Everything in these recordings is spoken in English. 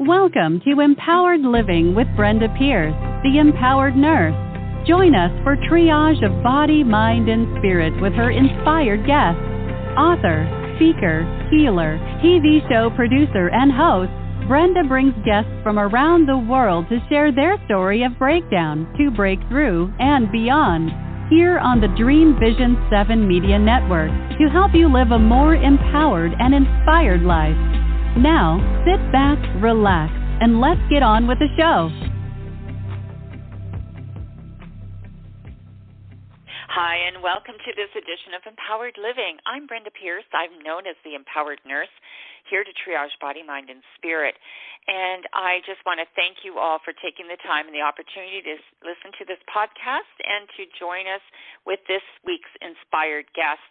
Welcome to Empowered Living with Brenda Pierce, the Empowered Nurse. Join us for triage of body, mind, and spirit with her inspired guests, author, speaker, healer, TV show producer, and host. Brenda brings guests from around the world to share their story of breakdown to breakthrough and beyond. Here on the Dream Vision 7 Media Network to help you live a more empowered and inspired life. Now, sit back, relax, and let's get on with the show. Hi, and welcome to this edition of Empowered Living. I'm Brenda Pierce. I'm known as the Empowered Nurse, here to triage body, mind, and spirit. And I just want to thank you all for taking the time and the opportunity to listen to this podcast and to join us with this week's inspired guest.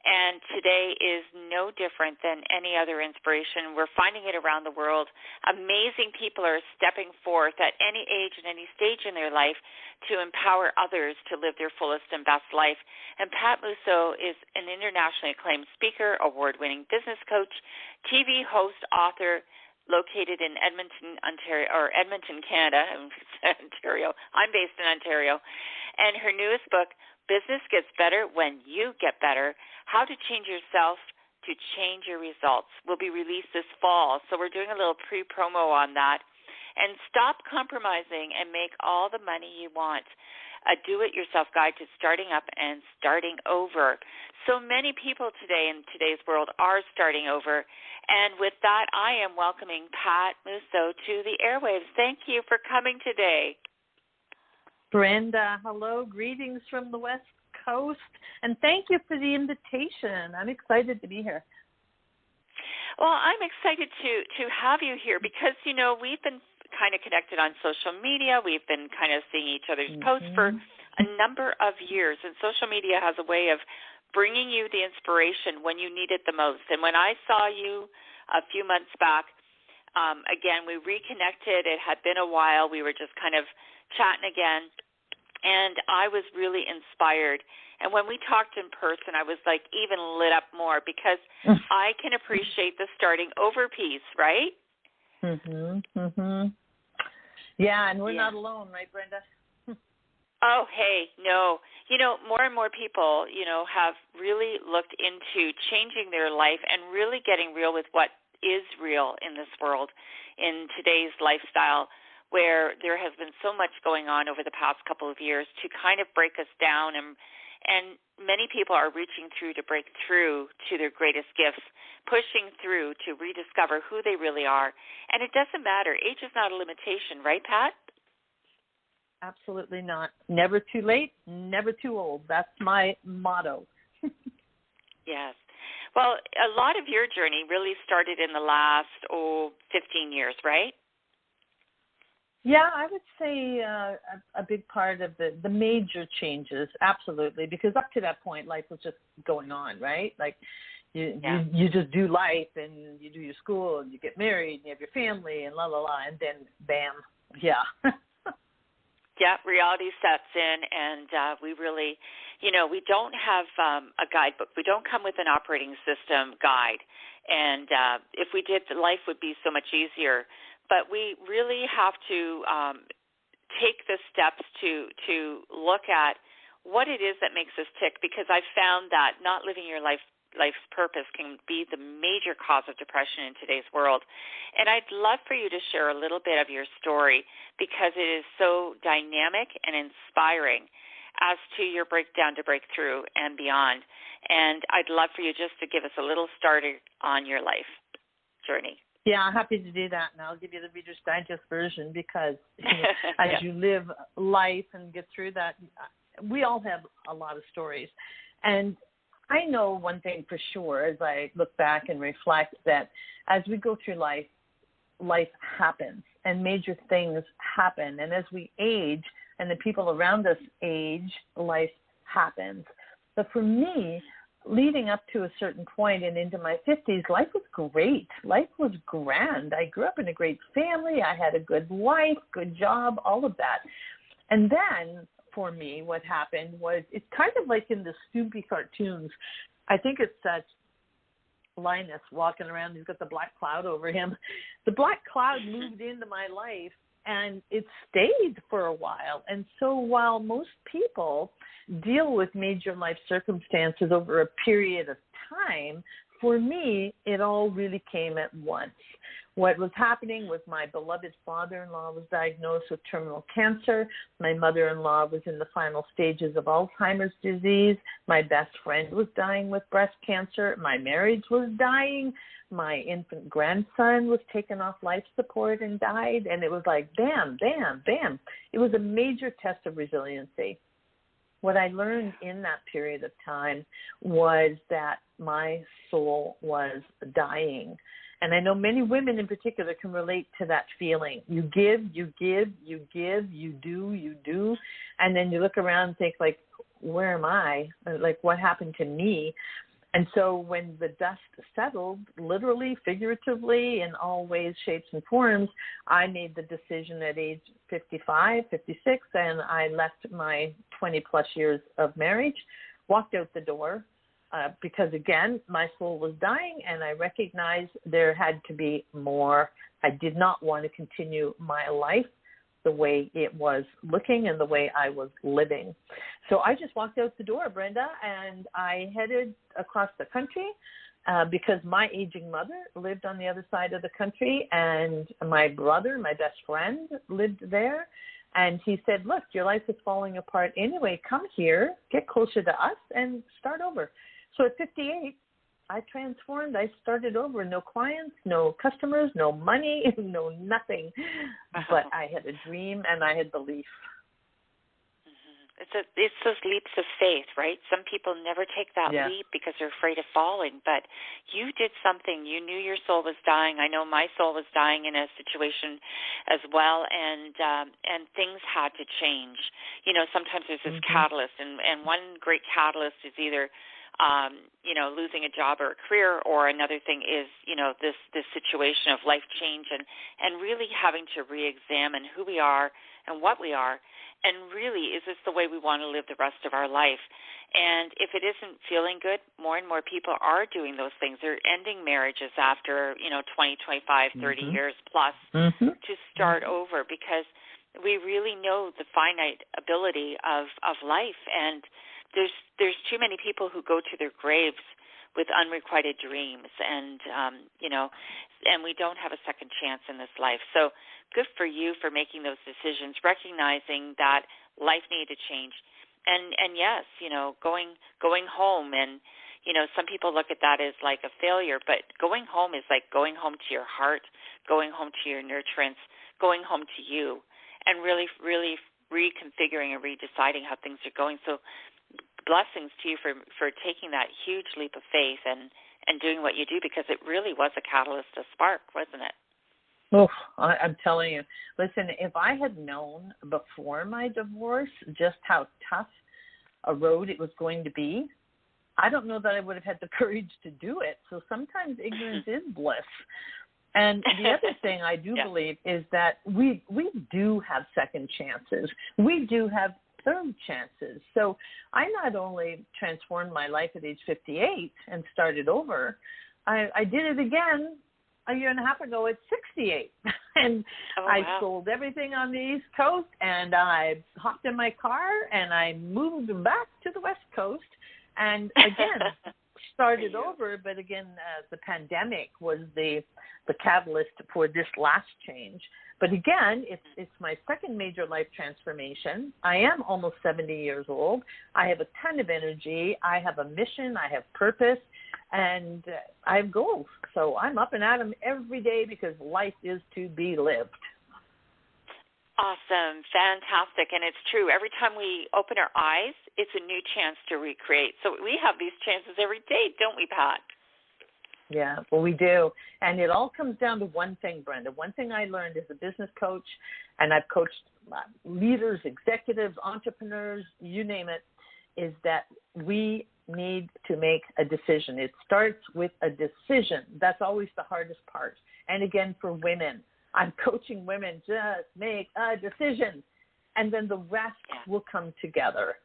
And today is no different than any other inspiration. We're finding it around the world. Amazing people are stepping forth at any age and any stage in their life to empower others to live their fullest and best life. And Pat Musieux is an internationally acclaimed speaker, award-winning business coach, TV host, author, located in Edmonton, Ontario, or Edmonton, Canada. Ontario. I'm based in Ontario. And her newest book, Business Gets Better When You Get Better, How to Change Yourself to Change Your Results, will be released this fall. So we're doing a little pre-promo on that. And Stop Compromising and Make All the Money You Want, a do-it-yourself guide to starting up and starting over. So many people today in today's world are starting over. And with that, I am welcoming Pat Musieux to the airwaves. Thank you for coming today. Brenda, hello, greetings from the West Coast, and thank you for the invitation. I'm excited to be here. Well, I'm excited to have you here because, you know, we've been kind of connected on social media. We've been kind of seeing each other's posts for a number of years, and social media has a way of bringing you the inspiration when you need it the most. And when I saw you a few months back, again, we reconnected. It had been a while. We were just kind of chatting again. And I was really inspired. And when we talked in person, I was like even lit up more because I can appreciate the starting over piece, right? Yeah, and we're not alone, right, Brenda? Oh, hey, no. You know, more and more people, you know, have really looked into changing their life and really getting real with what is real in this world, in today's lifestyle, where there has been so much going on over the past couple of years to kind of break us down, and many people are reaching through to break through to their greatest gifts, pushing through to rediscover who they really are. And it doesn't matter. Age is not a limitation, right, Pat? Absolutely not. Never too late, never too old. That's my motto. Yes. Well, a lot of your journey really started in the last, 15 years, right? Yeah, I would say a big part of the major changes, absolutely, because up to that point, life was just going on, right? Like you just do life, and you do your school, and you get married, and you have your family, and and then bam, yeah. Yeah, reality sets in, and we really, you know, we don't have a guidebook. We don't come with an operating system guide, and if we did, life would be so much easier. But we really have to take the steps to look at what it is that makes us tick, because I've found that not living your life's purpose can be the major cause of depression in today's world. And I'd love for you to share a little bit of your story, because it is so dynamic and inspiring as to your breakdown to breakthrough and beyond. And I'd love for you just to give us a little starter on your life journey. Yeah, I'm happy to do that, and I'll give you the Reader's Digest version because as you live life and get through that, we all have a lot of stories. And I know one thing for sure as I look back and reflect, that as we go through life, life happens and major things happen. And as we age and the people around us age, life happens. But for me, leading up to a certain point and into my 50s, life was great. Life was grand. I grew up in a great family. I had a good wife, good job, all of that. And then for me, what happened was, it's kind of like in the Snoopy cartoons. I think it's Linus walking around. He's got the black cloud over him. the black cloud moved into my life, and it stayed for a while. And so while most people deal with major life circumstances over a period of time, for me, it all really came at once. What was happening was my beloved father-in-law was diagnosed with terminal cancer. My mother-in-law was in the final stages of Alzheimer's disease. My best friend was dying with breast cancer. My marriage was dying. My infant grandson was taken off life support and died. And it was like, bam, bam, bam. It was a major test of resiliency. What I learned in that period of time was that my soul was dying. And I know many women in particular can relate to that feeling. You give, you give, you give, you do. And then you look around and think, like, where am I? Like, what happened to me? And so when the dust settled, literally, figuratively, in all ways, shapes, and forms, I made the decision at age 55, 56, and I left my 20-plus years of marriage, walked out the door, because, again, my soul was dying, and I recognized there had to be more. I did not want to continue my life the way it was looking and the way I was living. So I just walked out the door, Brenda, and I headed across the country because my aging mother lived on the other side of the country, and my brother, my best friend, lived there. And he said, look, your life is falling apart anyway. Come here, get closer to us, and start over. So at 58, I transformed. I started over. No clients, no customers, no money, no nothing. But I had a dream and I had belief. It's those leaps of faith, right? Some people never take that leap because they're afraid of falling. But you did something. You knew your soul was dying. I know my soul was dying in a situation as well, and things had to change. You know, sometimes there's this catalyst, and one great catalyst is either losing a job or a career, or another thing is, this situation of life change and really having to re-examine who we are and what we are, and really, is this the way we want to live the rest of our life? And if it isn't feeling good, more and more people are doing those things. They're ending marriages after, 20, 25, 30 years plus to start over, because we really know the finite ability of life, and there's too many people who go to their graves with unrequited dreams, and and we don't have a second chance in this life. So good for you for making those decisions, recognizing that life needed to change, and yes, going home, and some people look at that as like a failure, but going home is like going home to your heart, going home to your nurturance, going home to you, and really, really reconfiguring and redeciding how things are going. So blessings to you for taking that huge leap of faith and doing what you do, because it really was a catalyst, a spark, wasn't it? Oh, I'm telling you. Listen, if I had known before my divorce just how tough a road it was going to be, I don't know that I would have had the courage to do it. So sometimes ignorance is bliss. And the other thing I do believe is that we do have second chances. We do have third chances. So I not only transformed my life at age 58 and started over, I did it again a year and a half ago at 68. And I sold everything on the East Coast, and I hopped in my car and I moved back to the West Coast, and again started over. But again, the pandemic was the catalyst for this last change. But again, it's my second major life transformation. I am almost 70 years old. I have a ton of energy. I have a mission. I have purpose. And I have goals. So I'm up and at them every day because life is to be lived. Awesome. Fantastic. And it's true. Every time we open our eyes, it's a new chance to recreate. So we have these chances every day, don't we, Pat? Yeah, well, we do. And it all comes down to one thing, Brenda. One thing I learned as a business coach, and I've coached leaders, executives, entrepreneurs, you name it, is that we need to make a decision. It starts with a decision. That's always the hardest part. And again, for women, I'm coaching women, just make a decision, and then the rest will come together.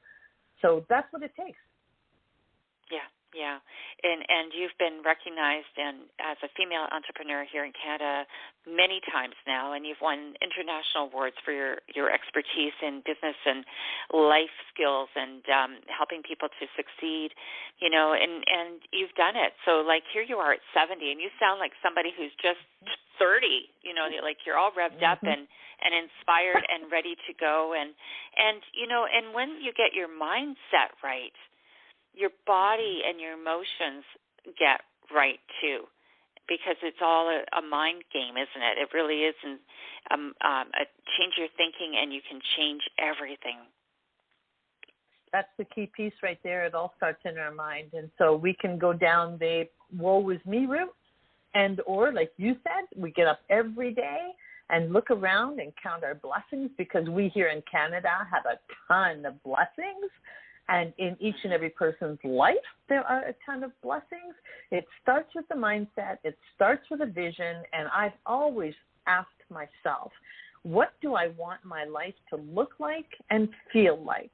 So that's what it takes. Yeah, Yeah, and you've been recognized as a female entrepreneur here in Canada many times now, and you've won international awards for your expertise in business and life skills and helping people to succeed, and you've done it. So, like, here you are at 70, and you sound like somebody who's just 30, like you're all revved up and inspired and ready to go, and when you get your mindset right, your body and your emotions get right too, because it's all a mind game, isn't it? It really is. Change your thinking, and you can change everything. That's the key piece right there. It all starts in our mind, and so we can go down the woe is me route, or like you said, we get up every day and look around and count our blessings, because we here in Canada have a ton of blessings. And in each and every person's life, there are a ton of blessings. It starts with the mindset. It starts with a vision. And I've always asked myself, what do I want my life to look like and feel like?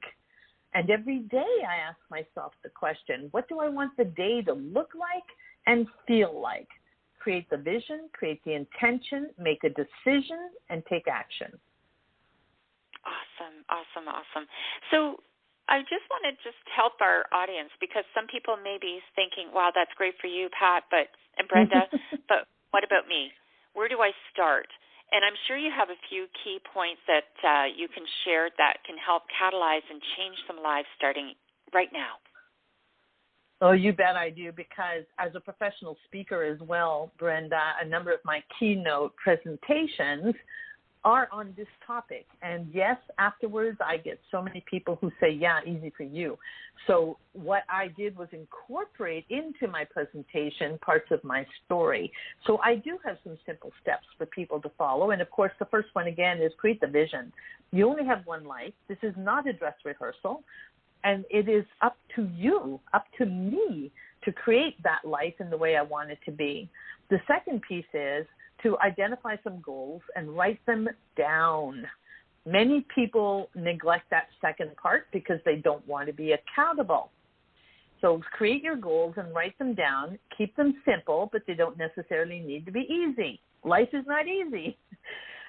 And every day I ask myself the question, what do I want the day to look like and feel like? Create the vision, create the intention, make a decision, and take action. Awesome. So I just want to help our audience, because some people may be thinking, wow, that's great for you, Pat, and Brenda, but what about me? Where do I start? And I'm sure you have a few key points that you can share that can help catalyze and change some lives starting right now. Oh, you bet I do, because as a professional speaker as well, Brenda, a number of my keynote presentations are on this topic. And yes, afterwards I get so many people who say, yeah, easy for you. So what I did was incorporate into my presentation parts of my story. So I do have some simple steps for people to follow. And of course, the first one again is create the vision. You only have one life. This is not a dress rehearsal. And it is up to you, up to me, to create that life in the way I want it to be. The second piece is to identify some goals and write them down. Many people neglect that second part because they don't want to be accountable. So create your goals and write them down. Keep them simple, but they don't necessarily need to be easy. Life is not easy.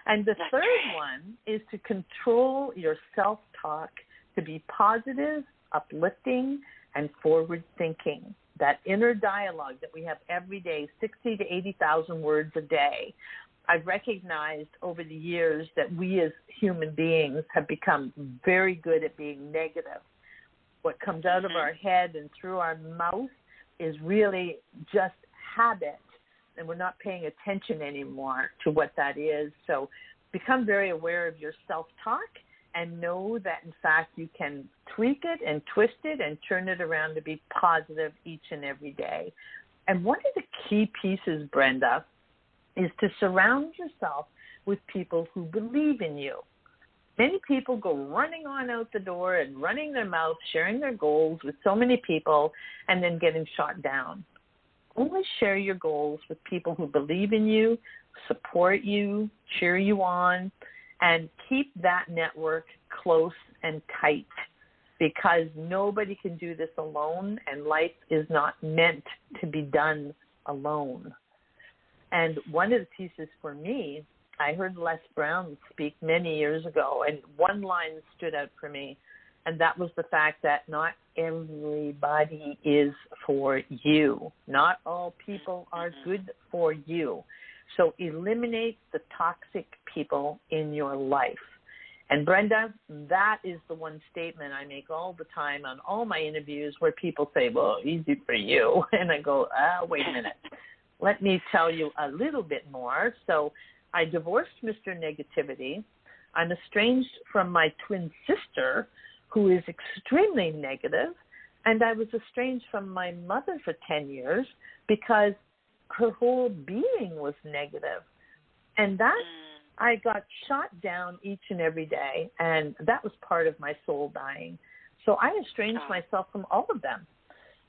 And the third one is to control your self-talk, to be positive, uplifting, and forward-thinking. That inner dialogue that we have every day, 60 to 80,000 words a day. I've recognized over the years that we as human beings have become very good at being negative. What comes out of our head and through our mouth is really just habit, and we're not paying attention anymore to what that is. So become very aware of your self-talk, and know that, in fact, you can tweak it and twist it and turn it around to be positive each and every day. And one of the key pieces, Brenda, is to surround yourself with people who believe in you. Many people go running on out the door and running their mouth, sharing their goals with so many people, and then getting shot down. Only share your goals with people who believe in you, support you, cheer you on, and keep that network close and tight, because nobody can do this alone, and life is not meant to be done alone. And one of the pieces for me, I heard Les Brown speak many years ago, and one line stood out for me, and that was the fact that not everybody is for you. Not all people are good for you. So eliminate the toxic people in your life. And Brenda, that is the one statement I make all the time on all my interviews, where people say, well, easy for you. And I go, wait a minute. Let me tell you a little bit more. So I divorced Mr. Negativity. I'm estranged from my twin sister, who is extremely negative. And I was estranged from my mother for 10 years because her whole being was negative. And that, I got shot down each and every day, and that was part of my soul dying. So I estranged myself from all of them.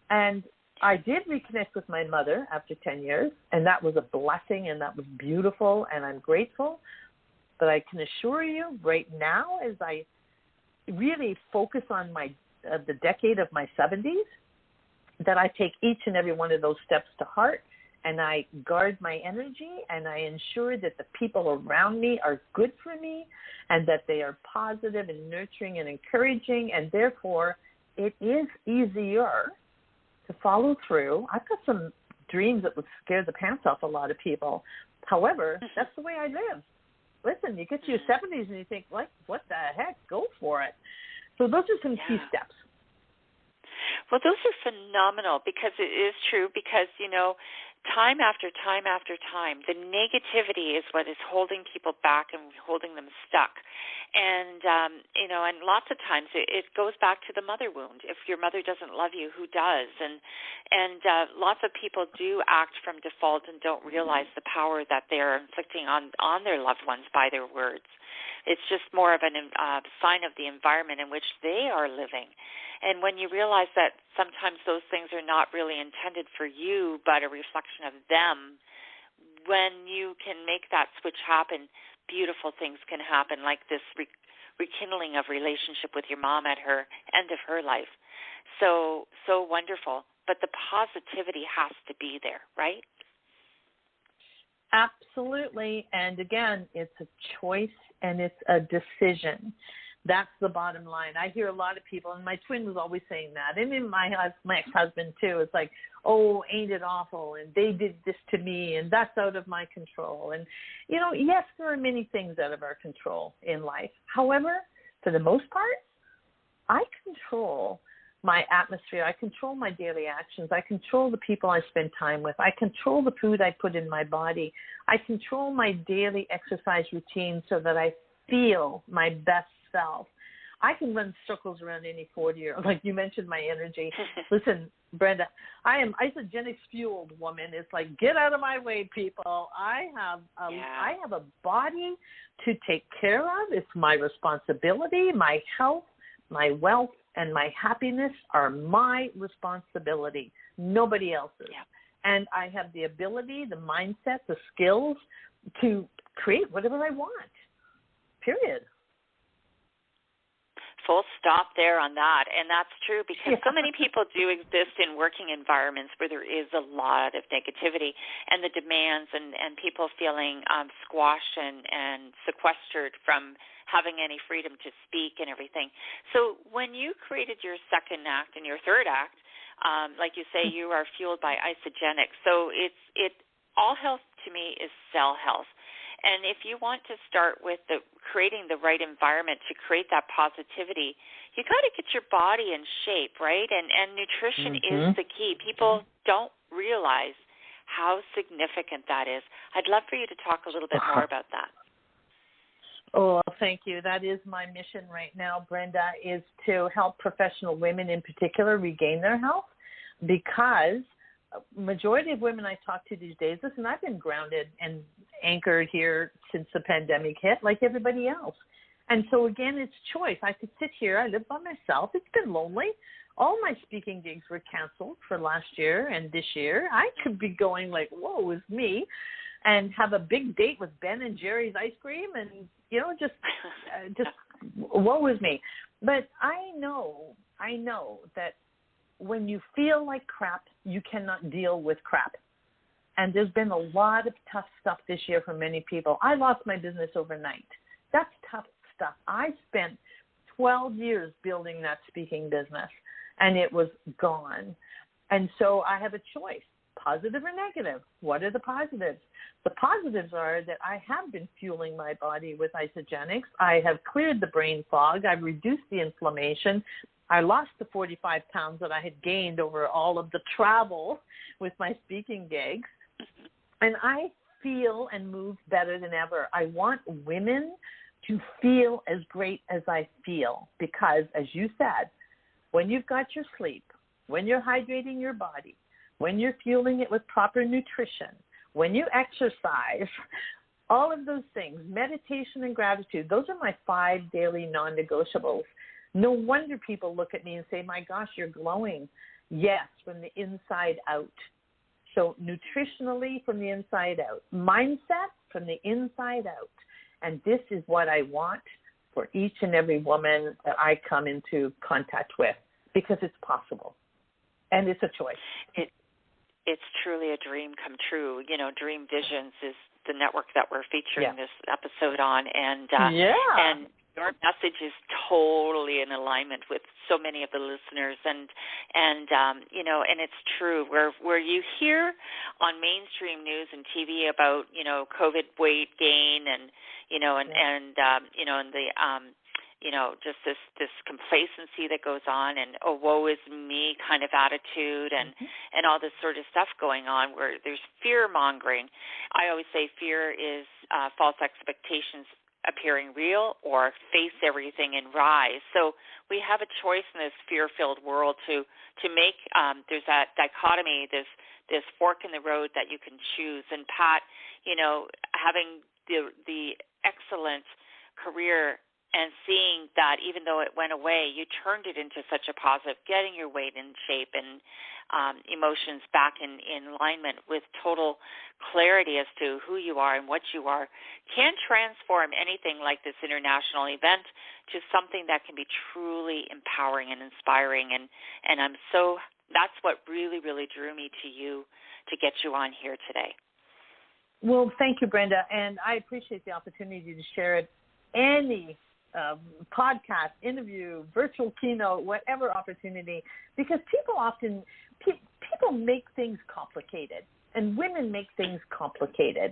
And I did reconnect with my mother after 10 years, and that was a blessing, and that was beautiful, and I'm grateful. But I can assure you right now, as I really focus on my the decade of my 70s, that I take each and every one of those steps to heart, and I guard my energy, and I ensure that the people around me are good for me, and that they are positive and nurturing and encouraging, and therefore it is easier to follow through. I've got some dreams that would scare the pants off a lot of people. However, that's the way I live. Listen, you get to your 70s and you think, like, what the heck? Go for it. So those are some key steps. Well, those are phenomenal, because it is true, because, time after time after time, the negativity is what is holding people back and holding them stuck. And, and lots of times it goes back to the mother wound. If your mother doesn't love you, who does? And lots of people do act from default and don't realize the power that they're inflicting on their loved ones by their words. It's just more of a sign of the environment in which they are living. And when you realize that sometimes those things are not really intended for you, but a reflection of them, when you can make that switch happen, beautiful things can happen, like this rekindling of relationship with your mom at her end of her life. So wonderful. But the positivity has to be there, right? Absolutely. And again, it's a choice and it's a decision. That's the bottom line. I hear a lot of people, and my twin was always saying that, and in my ex-husband too. It's like, oh, ain't it awful, and they did this to me, and that's out of my control. And, yes, there are many things out of our control in life. However, for the most part, I control my atmosphere. I control my daily actions. I control the people I spend time with. I control the food I put in my body. I control my daily exercise routine so that I feel my best self. I can run circles around any 40-year-old. Like you mentioned, my energy. Listen, Brenda, I am isogenics fueled woman. It's like, get out of my way, people. I have a body to take care of. It's my responsibility. My health, my wealth, and my happiness are my responsibility. Nobody else's. Yeah. And I have the ability, the mindset, the skills to create whatever I want. Period. Full stop there on that. And that's true, because so many people do exist in working environments where there is a lot of negativity and the demands and people feeling squashed and sequestered from having any freedom to speak and everything. So when you created your second act and your third act, like you say, you are fueled by isogenics. So all health to me is cell health. And if you want to start with creating the right environment to create that positivity, you got to get your body in shape, right? And nutrition is the key. People don't realize how significant that is. I'd love for you to talk a little bit more about that. Oh, thank you. That is my mission right now, Brenda, is to help professional women in particular regain their health, because majority of women I talk to these days, listen, I've been grounded and anchored here since the pandemic hit, like everybody else. And so, again, it's choice. I could sit here. I live by myself. It's been lonely. All my speaking gigs were canceled for last year and this year. I could be going like, whoa, is me, and have a big date with Ben and Jerry's ice cream and, just woe is me. But I know that when you feel like crap, you cannot deal with crap. And there's been a lot of tough stuff this year for many people. I lost my business overnight. That's tough stuff. I spent 12 years building that speaking business, and it was gone. And so I have a choice, positive or negative. What are the positives? The positives are that I have been fueling my body with isogenics. I have cleared the brain fog. I've reduced the inflammation. I lost the 45 pounds that I had gained over all of the travel with my speaking gigs. And I feel and move better than ever. I want women to feel as great as I feel, because, as you said, when you've got your sleep, when you're hydrating your body, when you're fueling it with proper nutrition, when you exercise, all of those things, meditation and gratitude, those are my 5 daily non-negotiables. No wonder people look at me and say, my gosh, you're glowing. Yes, from the inside out. So nutritionally from the inside out, mindset from the inside out. And this is what I want for each and every woman that I come into contact with, because it's possible. And it's a choice. It's truly a dream come true. You know, Dream Visions is the network that we're featuring this episode on, and your message is totally in alignment with so many of the listeners, and you know, and it's true. Where you hear on mainstream news and TV about, you know, COVID weight gain and you know and you know, and the you know, just this complacency that goes on, and woe is me kind of attitude, and all this sort of stuff going on, where there's fear mongering. I always say fear is false expectations appearing real, or face everything and rise. So we have a choice in this fear-filled world to make. There's that dichotomy, this fork in the road that you can choose. And Pat, you know, having the excellent career and seeing that even though it went away, you turned it into such a positive, getting your weight in shape and emotions back in alignment with total clarity as to who you are and what you are, can transform anything like this international event to something that can be truly empowering and inspiring. And that's what really, really drew me to you to get you on here today. Well, thank you, Brenda. And I appreciate the opportunity to share it. Any podcast, interview, virtual keynote, whatever opportunity, because people make things complicated, and women make things complicated.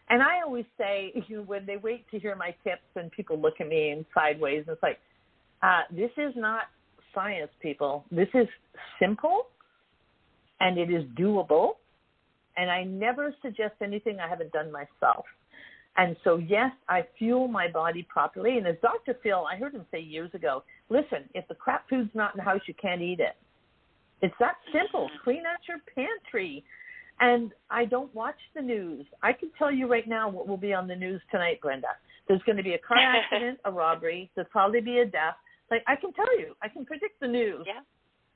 And I always say, when they wait to hear my tips and people look at me in sideways, it's like, this is not science, people. This is simple, and it is doable, and I never suggest anything I haven't done myself. And so, yes, I fuel my body properly. And as Dr. Phil, I heard him say years ago, listen, if the crap food's not in the house, you can't eat it. It's that simple. Clean out your pantry. And I don't watch the news. I can tell you right now what will be on the news tonight, Brenda. There's going to be a car accident, a robbery. There'll probably be a death. Like, I can tell you. I can predict the news. Yeah.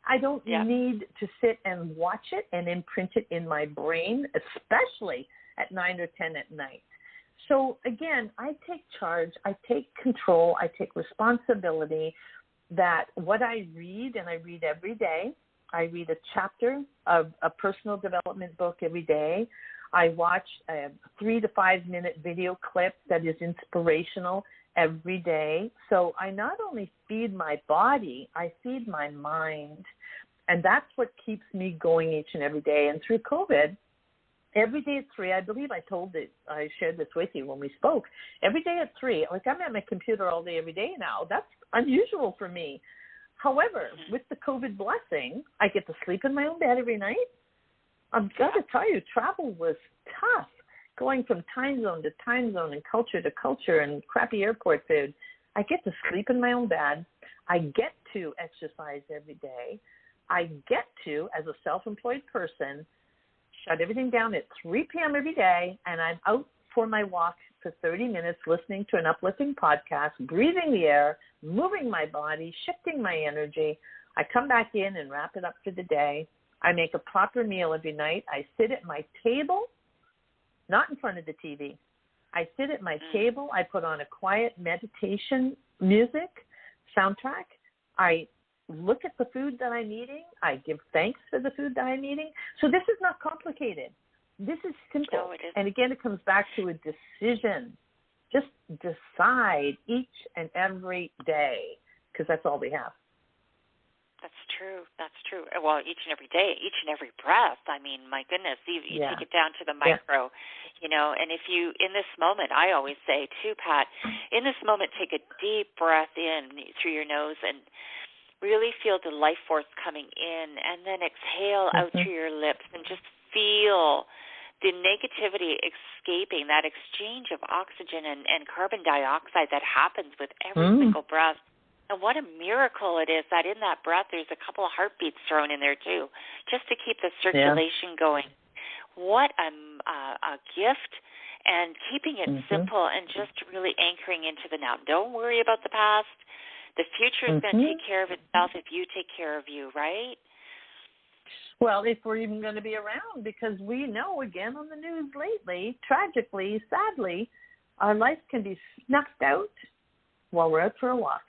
I don't need to sit and watch it and imprint it in my brain, especially at 9 or 10 at night. So, again, I take charge, I take control, I take responsibility that what I read, and I read every day, I read a chapter of a personal development book every day. I watch a 3 to 5 minute video clip that is inspirational every day. So I not only feed my body, I feed my mind. And that's what keeps me going each and every day. And through COVID, every day at 3, I believe I shared this with you when we spoke. Every day at 3, like I'm at my computer all day, every day now. That's unusual for me. However, with the COVID blessing, I get to sleep in my own bed every night. I've got to tell you, travel was tough, going from time zone to time zone and culture to culture and crappy airport food. I get to sleep in my own bed. I get to exercise every day. I get to, as a self-employed person, shut everything down at 3 p.m. every day, and I'm out for my walk for 30 minutes listening to an uplifting podcast, breathing the air, moving my body, shifting my energy. I come back in and wrap it up for the day. I make a proper meal every night. I sit at my table, not in front of the TV. I sit at my table. I put on a quiet meditation music soundtrack. I look at the food that I'm eating. I give thanks for the food that I'm eating. So this is not complicated. This is simple. No, it isn't. And again, it comes back to a decision. Just decide each and every day, because that's all we have. That's true. That's true. Well, each and every day, each and every breath. I mean, my goodness, you take it down to the micro, you know, and if you, in this moment, I always say too, Pat, in this moment, take a deep breath in through your nose and really feel the life force coming in, and then exhale out through your lips and just feel the negativity escaping, that exchange of oxygen and carbon dioxide that happens with every single breath. And what a miracle it is that in that breath there's a couple of heartbeats thrown in there too, just to keep the circulation going. What a gift, and keeping it simple and just really anchoring into the now. Don't worry about the past. The future is going to take care of itself if you take care of you, right? Well, if we're even going to be around, because we know, again, on the news lately, tragically, sadly, our life can be snuffed out while we're out for a walk.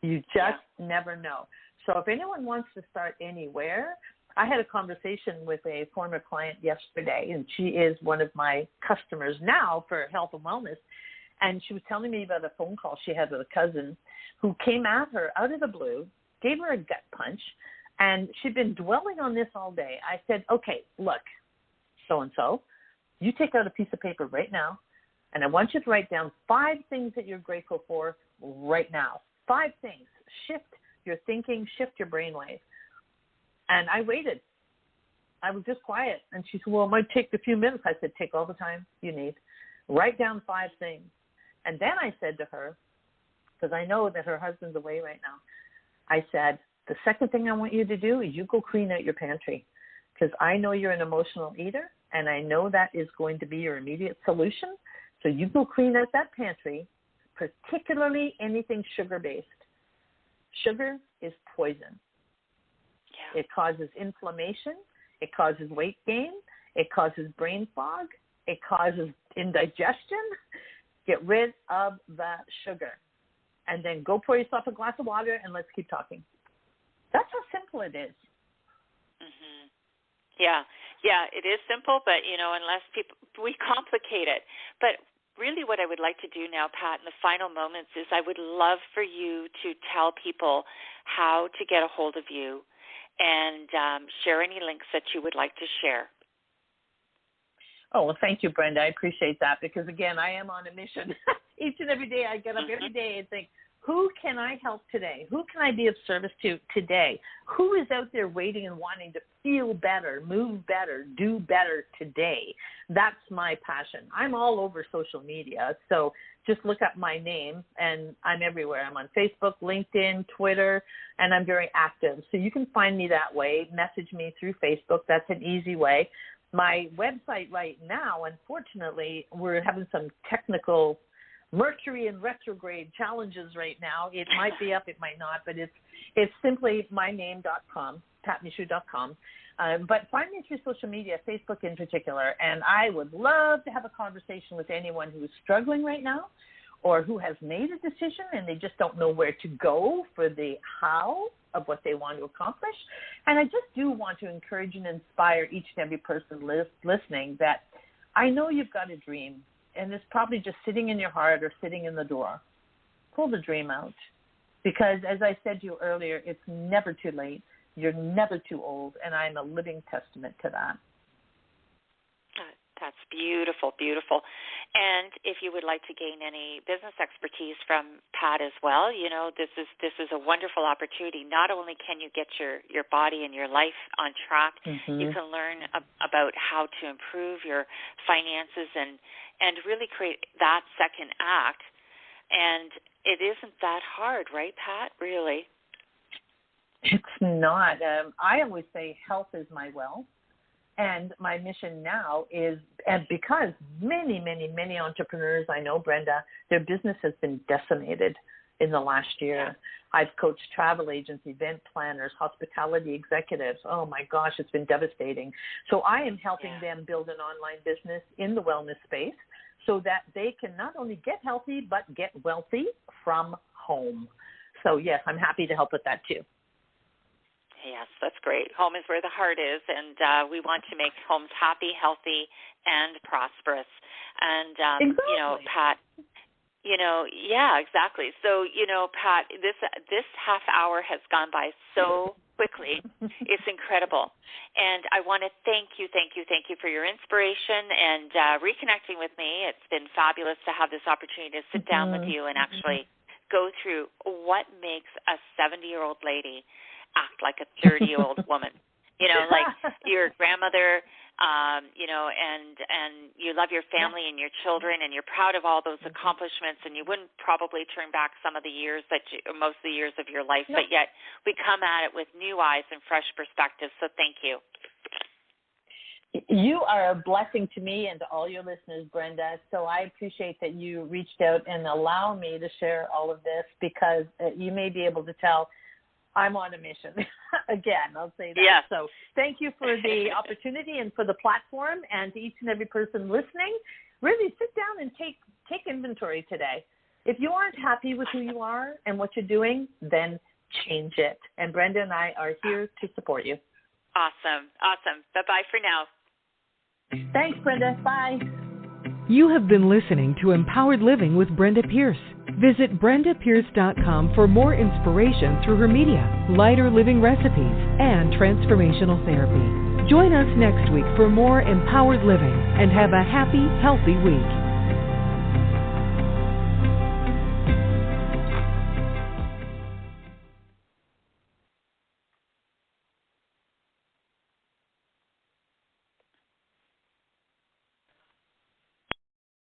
You just never know. So if anyone wants to start anywhere, I had a conversation with a former client yesterday, and she is one of my customers now for health and wellness. And she was telling me about a phone call she had with a cousin who came at her out of the blue, gave her a gut punch, and she'd been dwelling on this all day. I said, okay, look, so-and-so, you take out a piece of paper right now, and I want you to write down 5 things that you're grateful for right now. 5 things. Shift your thinking, shift your brainwave. And I waited. I was just quiet. And she said, well, it might take a few minutes. I said, take all the time you need. Write down 5 things. And then I said to her, because I know that her husband's away right now, I said, the second thing I want you to do is you go clean out your pantry, because I know you're an emotional eater, and I know that is going to be your immediate solution. So you go clean out that pantry, particularly anything sugar-based. Sugar is poison. Yeah. It causes inflammation. It causes weight gain. It causes brain fog. It causes indigestion. Get rid of the sugar. And then go pour yourself a glass of water and let's keep talking. That's how simple it is. Mm-hmm. Yeah, it is simple, but, unless we complicate it. But really what I would like to do now, Pat, in the final moments is I would love for you to tell people how to get a hold of you and share any links that you would like to share. Oh, well, thank you, Brenda. I appreciate that because, again, I am on a mission. Each and every day I get up every day and think, who can I help today? Who can I be of service to today? Who is out there waiting and wanting to feel better, move better, do better today? That's my passion. I'm all over social media, so just look up my name, and I'm everywhere. I'm on Facebook, LinkedIn, Twitter, and I'm very active. So you can find me that way. Message me through Facebook. That's an easy way. My website right now, unfortunately, we're having some technical Mercury and retrograde challenges right now. It might be up, it might not, but it's simply myname.com, patmusieux.com. But find me through social media, Facebook in particular, and I would love to have a conversation with anyone who is struggling right now or who has made a decision and they just don't know where to go for the how of what they want to accomplish. And I just do want to encourage and inspire each and every person listening that I know you've got a dream, and it's probably just sitting in your heart or sitting in the door. Pull the dream out. Because as I said to you earlier, it's never too late. You're never too old, and I'm a living testament to that. That's beautiful, beautiful. And if you would like to gain any business expertise from Pat as well, this is a wonderful opportunity. Not only can you get your body and your life on track, you can learn about how to improve your finances and really create that second act. And it isn't that hard, right, Pat? Really? It's not. I always say health is my wealth. And my mission now is, and because many, many, many entrepreneurs I know, Brenda, their business has been decimated in the last year. Yeah. I've coached travel agents, event planners, hospitality executives. Oh, my gosh, it's been devastating. So I am helping them build an online business in the wellness space so that they can not only get healthy, but get wealthy from home. So, yes, I'm happy to help with that too. Yes, that's great. Home is where the heart is, and we want to make homes happy, healthy, and prosperous. And, exactly. Pat, exactly. So, Pat, this half hour has gone by so quickly. It's incredible. And I want to thank you for your inspiration and reconnecting with me. It's been fabulous to have this opportunity to sit down with you and actually go through what makes a 70-year-old lady act like a 30-year-old woman, like your grandmother, and you love your family and your children, and you're proud of all those accomplishments, and you wouldn't probably turn back some of the years most of the years of your life, but yet we come at it with new eyes and fresh perspectives. So thank you. You are a blessing to me and to all your listeners, Brenda. So I appreciate that you reached out and allow me to share all of this because you may be able to tell I'm on a mission. Again, I'll say that. Yes. So thank you for the opportunity and for the platform, and to each and every person listening, really sit down and take inventory today. If you aren't happy with who you are and what you're doing, then change it. And Brenda and I are here to support you. Awesome. Bye-bye for now. Thanks, Brenda. Bye. You have been listening to Empowered Living with Brenda Pierce. Visit BrendaPierce.com for more inspiration through her media, lighter living recipes, and transformational therapy. Join us next week for more empowered living, and have a happy, healthy week.